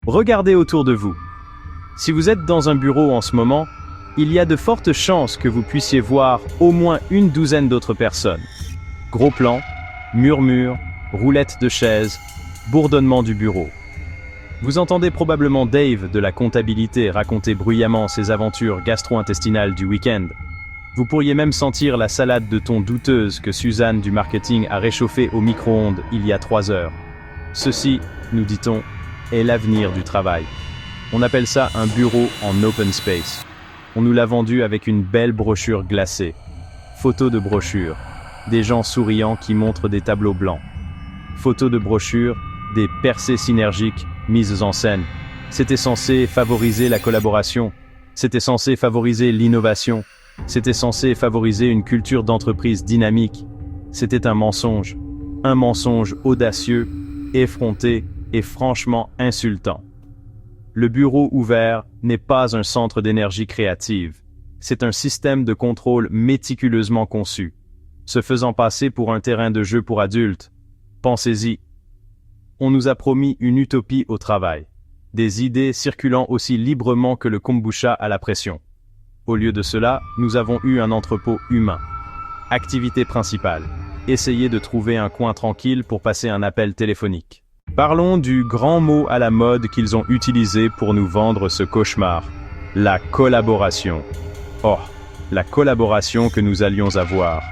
Regardez autour de vous. Si vous êtes dans un bureau en ce moment, il y a de fortes chances que vous puissiez voir au moins une douzaine d'autres personnes. Gros plans, murmures, roulettes de chaises, bourdonnement du bureau. Vous entendez probablement Dave de la comptabilité raconter bruyamment ses aventures gastro-intestinales du week-end. Vous pourriez même sentir la salade de thon douteuse que Suzanne du marketing a réchauffée au micro-ondes il y a 3 heures. Ceci, nous dit-on, est l'avenir du travail. On appelle ça un bureau en open space. On nous l'a vendu avec une belle brochure glacée. Photos de brochure. Des gens souriants qui montrent des tableaux blancs. Photos de brochure, des percées synergiques mises en scène. C'était censé favoriser la collaboration. C'était censé favoriser l'innovation. C'était censé favoriser une culture d'entreprise dynamique. C'était un mensonge audacieux, effronté et franchement insultant. Le bureau ouvert n'est pas un centre d'énergie créative. C'est un système de contrôle méticuleusement conçu, se faisant passer pour un terrain de jeu pour adultes. Pensez-y. On nous a promis une utopie au travail, des idées circulant aussi librement que le kombucha à la pression. Au lieu de cela, nous avons eu un entrepôt humain. Activité principale, essayer de trouver un coin tranquille pour passer un appel téléphonique. Parlons du grand mot à la mode qu'ils ont utilisé pour nous vendre ce cauchemar, la collaboration. Oh, la collaboration que nous allions avoir.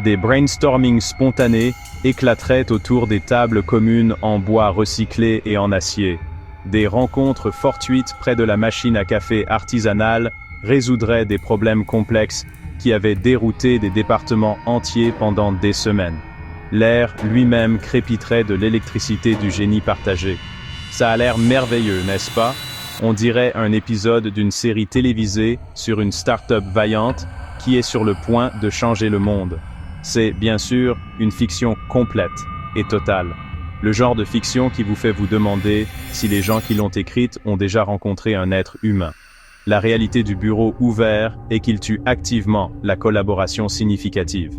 Des brainstormings spontanés éclateraient autour des tables communes en bois recyclé et en acier. Des rencontres fortuites près de la machine à café artisanale résoudraient des problèmes complexes qui avaient dérouté des départements entiers pendant des semaines. L'air lui-même crépiterait de l'électricité du génie partagé. Ça a l'air merveilleux, n'est-ce pas? On dirait un épisode d'une série télévisée sur une start-up vaillante qui est sur le point de changer le monde. C'est, bien sûr, une fiction complète et totale. Le genre de fiction qui vous fait vous demander si les gens qui l'ont écrite ont déjà rencontré un être humain. La réalité du bureau ouvert est qu'il tue activement la collaboration significative.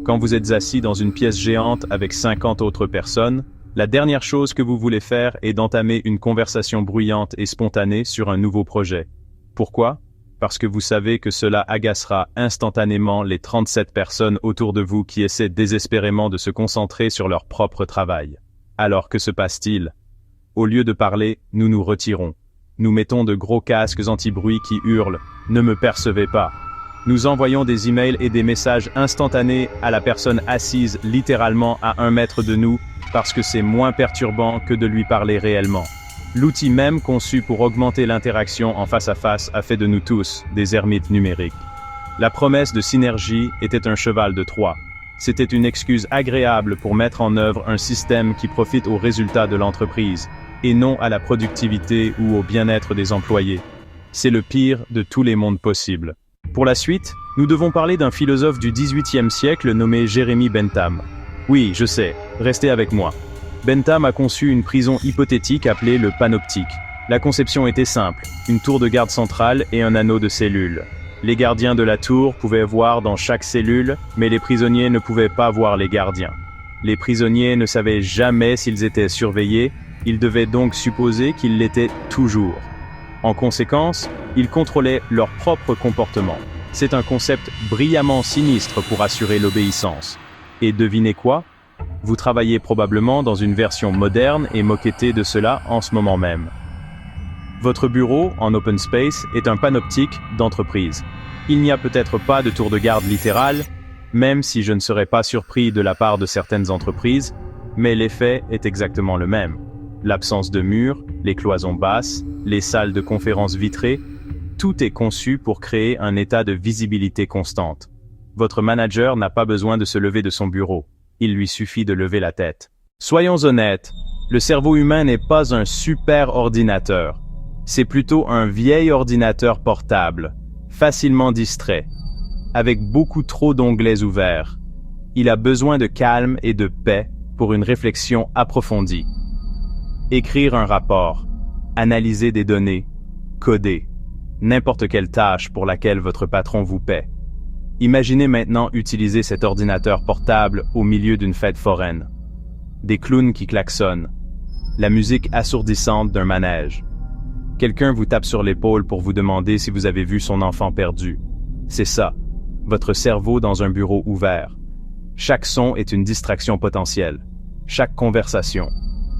Quand vous êtes assis dans une pièce géante avec 50 autres personnes, la dernière chose que vous voulez faire est d'entamer une conversation bruyante et spontanée sur un nouveau projet. Pourquoi? Parce que vous savez que cela agacera instantanément les 37 personnes autour de vous qui essaient désespérément de se concentrer sur leur propre travail. Alors que se passe-t-il? Au lieu de parler, nous nous retirons. Nous mettons de gros casques anti-bruit qui hurlent « Ne me percevez pas ». Nous envoyons des emails et des messages instantanés à la personne assise littéralement à 1 mètre de nous parce que c'est moins perturbant que de lui parler réellement. L'outil même conçu pour augmenter l'interaction en face à face a fait de nous tous des ermites numériques. La promesse de synergie était un cheval de Troie. C'était une excuse agréable pour mettre en œuvre un système qui profite aux résultats de l'entreprise, et non à la productivité ou au bien-être des employés. C'est le pire de tous les mondes possibles. Pour la suite, nous devons parler d'un philosophe du XVIIIe siècle nommé Jérémie Bentham. Oui, je sais, restez avec moi. Bentham a conçu une prison hypothétique appelée le panoptique. La conception était simple, une tour de garde centrale et un anneau de cellules. Les gardiens de la tour pouvaient voir dans chaque cellule, mais les prisonniers ne pouvaient pas voir les gardiens. Les prisonniers ne savaient jamais s'ils étaient surveillés, ils devaient donc supposer qu'ils l'étaient toujours. En conséquence, ils contrôlaient leur propre comportement. C'est un concept brillamment sinistre pour assurer l'obéissance. Et devinez quoi? Vous travaillez probablement dans une version moderne et moquettée de cela en ce moment même. Votre bureau, en open space, est un panoptique d'entreprise. Il n'y a peut-être pas de tour de garde littérale, même si je ne serais pas surpris de la part de certaines entreprises, mais l'effet est exactement le même. L'absence de murs, les cloisons basses, les salles de conférences vitrées, tout est conçu pour créer un état de visibilité constante. Votre manager n'a pas besoin de se lever de son bureau. Il lui suffit de lever la tête. Soyons honnêtes, le cerveau humain n'est pas un super ordinateur. C'est plutôt un vieil ordinateur portable, facilement distrait, avec beaucoup trop d'onglets ouverts. Il a besoin de calme et de paix pour une réflexion approfondie. Écrire un rapport, analyser des données, coder, n'importe quelle tâche pour laquelle votre patron vous paie. Imaginez maintenant utiliser cet ordinateur portable au milieu d'une fête foraine. Des clowns qui klaxonnent, la musique assourdissante d'un manège. Quelqu'un vous tape sur l'épaule pour vous demander si vous avez vu son enfant perdu. C'est ça, votre cerveau dans un bureau ouvert. Chaque son est une distraction potentielle. Chaque conversation,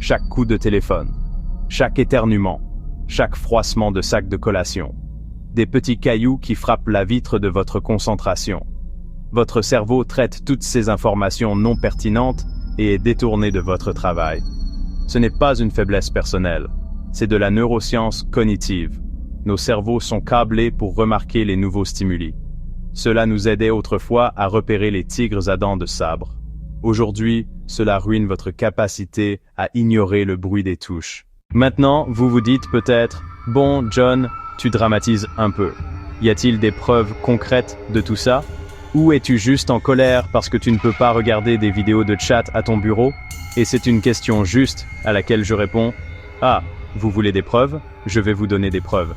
chaque coup de téléphone, chaque éternuement, chaque froissement de sac de collation. Des petits cailloux qui frappent la vitre de votre concentration. Votre cerveau traite toutes ces informations non pertinentes et est détourné de votre travail. Ce n'est pas une faiblesse personnelle, c'est de la neuroscience cognitive. Nos cerveaux sont câblés pour remarquer les nouveaux stimuli. Cela nous aidait autrefois à repérer les tigres à dents de sabre. Aujourd'hui, cela ruine votre capacité à ignorer le bruit des touches. Maintenant, vous vous dites peut-être « Bon, John, tu dramatises un peu. Y a-t-il des preuves concrètes de tout ça ? Ou es-tu juste en colère parce que tu ne peux pas regarder des vidéos de chat à ton bureau ? » Et c'est une question juste à laquelle je réponds « Ah, vous voulez des preuves ? Je vais vous donner des preuves. »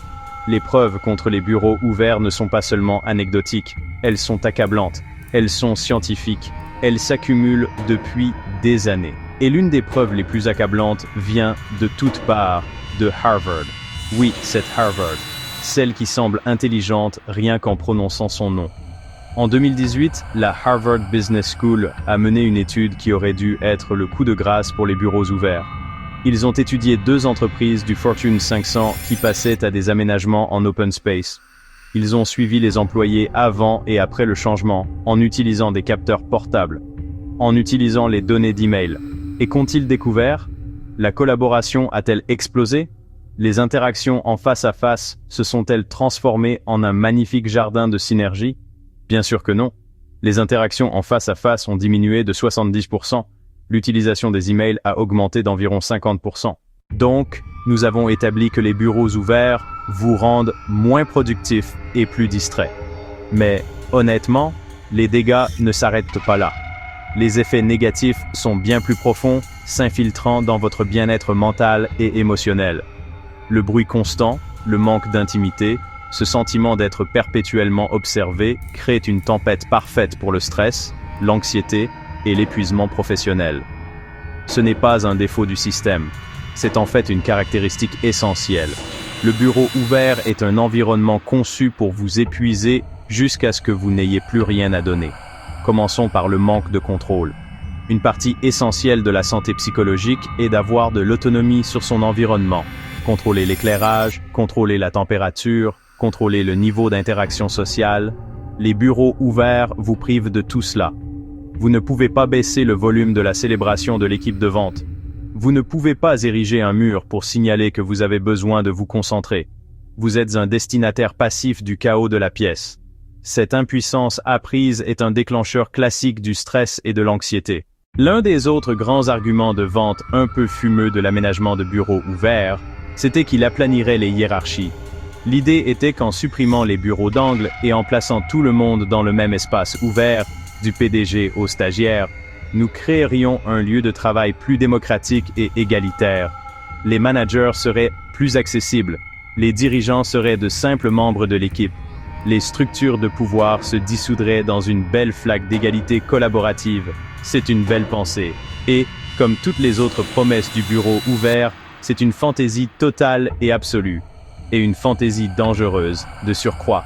Les preuves contre les bureaux ouverts ne sont pas seulement anecdotiques, elles sont accablantes, elles sont scientifiques, elles s'accumulent depuis des années. Et l'une des preuves les plus accablantes vient de toutes parts, de Harvard. Oui, cette Harvard, celle qui semble intelligente rien qu'en prononçant son nom. En 2018, la Harvard Business School a mené une étude qui aurait dû être le coup de grâce pour les bureaux ouverts. Ils ont étudié 2 entreprises du Fortune 500 qui passaient à des aménagements en open space. Ils ont suivi les employés avant et après le changement, en utilisant des capteurs portables, en utilisant les données d'email. Et qu'ont-ils découvert? La collaboration a-t-elle explosé? Les interactions en face à face se sont-elles transformées en un magnifique jardin de synergie? Bien sûr que non. Les interactions en face à face ont diminué de 70%. L'utilisation des emails a augmenté d'environ 50%. Donc, nous avons établi que les bureaux ouverts vous rendent moins productifs et plus distraits. Mais, honnêtement, les dégâts ne s'arrêtent pas là. Les effets négatifs sont bien plus profonds, s'infiltrant dans votre bien-être mental et émotionnel. Le bruit constant, le manque d'intimité, ce sentiment d'être perpétuellement observé crée une tempête parfaite pour le stress, l'anxiété et l'épuisement professionnel. Ce n'est pas un défaut du système, c'est en fait une caractéristique essentielle. Le bureau ouvert est un environnement conçu pour vous épuiser jusqu'à ce que vous n'ayez plus rien à donner. Commençons par le manque de contrôle. Une partie essentielle de la santé psychologique est d'avoir de l'autonomie sur son environnement. Contrôler l'éclairage, contrôler la température, contrôler le niveau d'interaction sociale. Les bureaux ouverts vous privent de tout cela. Vous ne pouvez pas baisser le volume de la célébration de l'équipe de vente. Vous ne pouvez pas ériger un mur pour signaler que vous avez besoin de vous concentrer. Vous êtes un destinataire passif du chaos de la pièce. Cette impuissance apprise est un déclencheur classique du stress et de l'anxiété. L'un des autres grands arguments de vente un peu fumeux de l'aménagement de bureaux ouverts, c'était qu'il aplanirait les hiérarchies. L'idée était qu'en supprimant les bureaux d'angle et en plaçant tout le monde dans le même espace ouvert, du PDG aux stagiaires, nous créerions un lieu de travail plus démocratique et égalitaire. Les managers seraient plus accessibles, les dirigeants seraient de simples membres de l'équipe. Les structures de pouvoir se dissoudraient dans une belle flaque d'égalité collaborative. C'est une belle pensée. Et, comme toutes les autres promesses du bureau ouvert, c'est une fantaisie totale et absolue. Et une fantaisie dangereuse, de surcroît.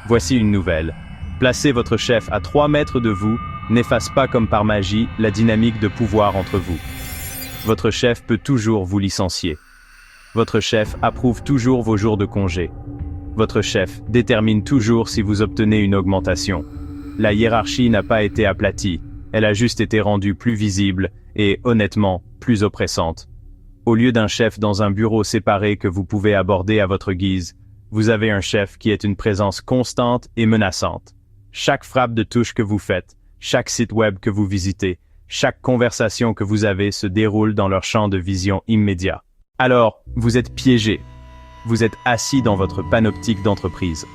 Voici une nouvelle. Placer votre chef à 3 mètres de vous n'efface pas comme par magie la dynamique de pouvoir entre vous. Votre chef peut toujours vous licencier. Votre chef approuve toujours vos jours de congé. Votre chef détermine toujours si vous obtenez une augmentation. La hiérarchie n'a pas été aplatie, elle a juste été rendue plus visible et, honnêtement, plus oppressante. Au lieu d'un chef dans un bureau séparé que vous pouvez aborder à votre guise, vous avez un chef qui est une présence constante et menaçante. Chaque frappe de touche que vous faites, chaque site web que vous visitez, chaque conversation que vous avez se déroule dans leur champ de vision immédiat. Alors, vous êtes piégé. Vous êtes assis dans votre panoptique d'entreprise.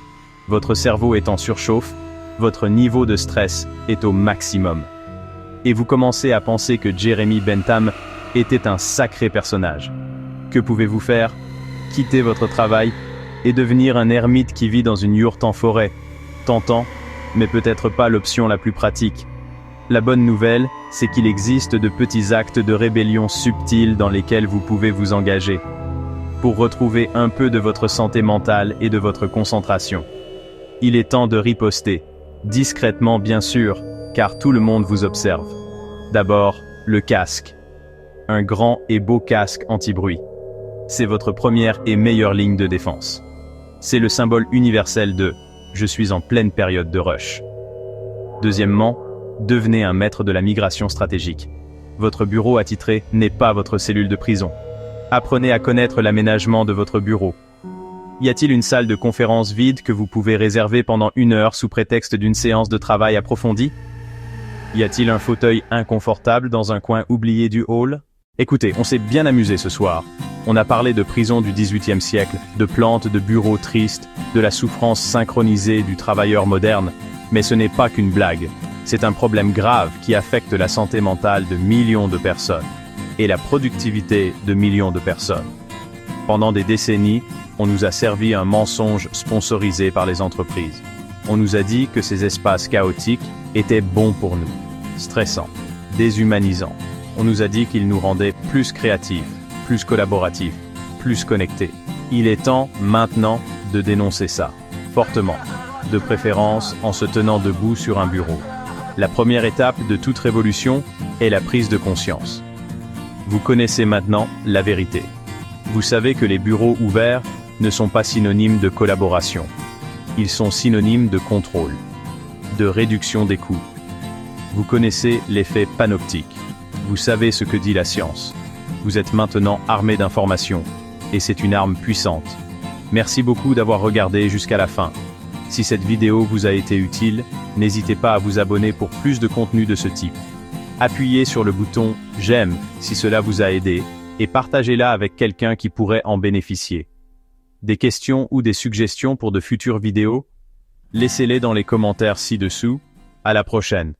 Votre cerveau est en surchauffe, votre niveau de stress est au maximum. Et vous commencez à penser que Jeremy Bentham était un sacré personnage. Que pouvez-vous faire? Quitter votre travail et devenir un ermite qui vit dans une yourte en forêt. Tentant, mais peut-être pas l'option la plus pratique. La bonne nouvelle c'est qu'il existe de petits actes de rébellion subtils dans lesquels vous pouvez vous engager, pour retrouver un peu de votre santé mentale et de votre concentration. Il est temps de riposter, discrètement bien sûr, car tout le monde vous observe. D'abord, le casque. Un grand et beau casque anti-bruit. C'est votre première et meilleure ligne de défense. C'est le symbole universel de « je suis en pleine période de rush ». Deuxièmement, devenez un maître de la migration stratégique. Votre bureau attitré n'est pas votre cellule de prison. Apprenez à connaître l'aménagement de votre bureau. Y a-t-il une salle de conférence vide que vous pouvez réserver pendant 1 heure sous prétexte d'une séance de travail approfondie? Y a-t-il un fauteuil inconfortable dans un coin oublié du hall? Écoutez, on s'est bien amusé ce soir. On a parlé de prison du XVIIIe siècle, de plantes de bureaux tristes, de la souffrance synchronisée du travailleur moderne. Mais ce n'est pas qu'une blague. C'est un problème grave qui affecte la santé mentale de millions de personnes et la productivité de millions de personnes. Pendant des décennies, on nous a servi un mensonge sponsorisé par les entreprises. On nous a dit que ces espaces chaotiques étaient bons pour nous, stressants, déshumanisants. On nous a dit qu'ils nous rendaient plus créatifs, plus collaboratifs, plus connectés. Il est temps, maintenant, de dénoncer ça, fortement, de préférence en se tenant debout sur un bureau. La première étape de toute révolution est la prise de conscience. Vous connaissez maintenant la vérité. Vous savez que les bureaux ouverts ne sont pas synonymes de collaboration. Ils sont synonymes de contrôle, de réduction des coûts. Vous connaissez l'effet panoptique. Vous savez ce que dit la science. Vous êtes maintenant armé d'informations, et c'est une arme puissante. Merci beaucoup d'avoir regardé jusqu'à la fin. Si cette vidéo vous a été utile, n'hésitez pas à vous abonner pour plus de contenu de ce type. Appuyez sur le bouton « J'aime » si cela vous a aidé, et partagez-la avec quelqu'un qui pourrait en bénéficier. Des questions ou des suggestions pour de futures vidéos? Laissez-les dans les commentaires ci-dessous. À la prochaine.